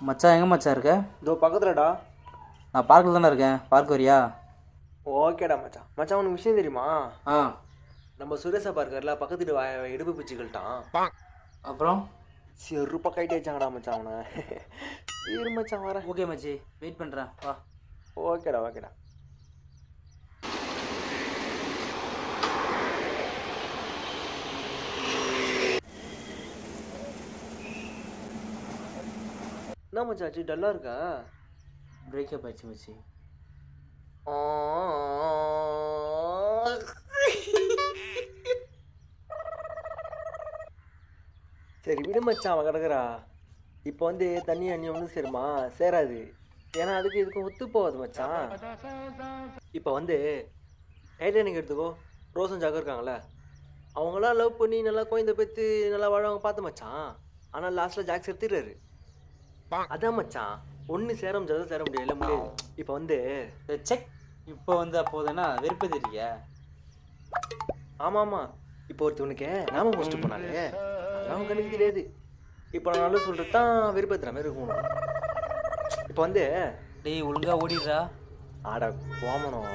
மச்சான் எங்கே மச்சான் இருக்க? இதோ பக்கத்துலடா. நான் பார்க்கில் தானே இருக்கேன், பார்க் வரியா? ஓகேடா மச்சான். மச்சான் உனக்கு விஷயம் தெரியுமா? ஆ. நம்ம சுரேஷா பார்க்கர்ல பக்கத்து இடுப்பு பிச்சுக்கிட்டான். அப்புறம் செருப்பா கைட்டு வச்சாங்கடா மச்சான் அவனை. இரு மச்சான் வரேன். ஓகே மச்சி, வெயிட் பண்ணுறேன், வா. ஓகேடா ஓகேடா. என்ன மச்சான் ஆச்சு, டல்லா இருக்கா? பிரேக்கப் ஆயிடுச்சு மச்சி. சரி விடு மச்சான், அவன் கிடக்குறா. இப்போ தண்ணி அண்ணி ஒன்றும் சேருமா? சேராது. ஏன்னா அதுக்கு இதுக்கும் ஒத்து போகாது மச்சான். இப்போ டைட்டானிக் எடுத்துக்கோ. ரோசன் ஜாக இருக்காங்களே, அவங்களாம் லவ் பண்ணி நல்லா குழந்தை பெற்று நல்லா வாழவங்க பார்த்து மச்சான். ஆனால் லாஸ்ட்டில் ஜாக் செத்துறாரு. அதான் மச்சான், ஒன்று சேர முடியாது, சேர முடியாது, இல்லை முடியாது. இப்போ செக் இப்போ அப்போதுன்னா வெறுப்பு தெரியா? ஆமாம் ஆமாம். இப்போ ஒருத்தவனுக்கு நாம முடிச்சுட்டு போனாலே அவன் கண்ணுக்கு தெரியாது. இப்போ நான் நல்லா சொல்கிறது தான் விருப்பத்துற மாதிரி இருக்கணும். இப்போ டேய் ஒழுங்கா ஓடிடுறா. ஆட கோமனம்.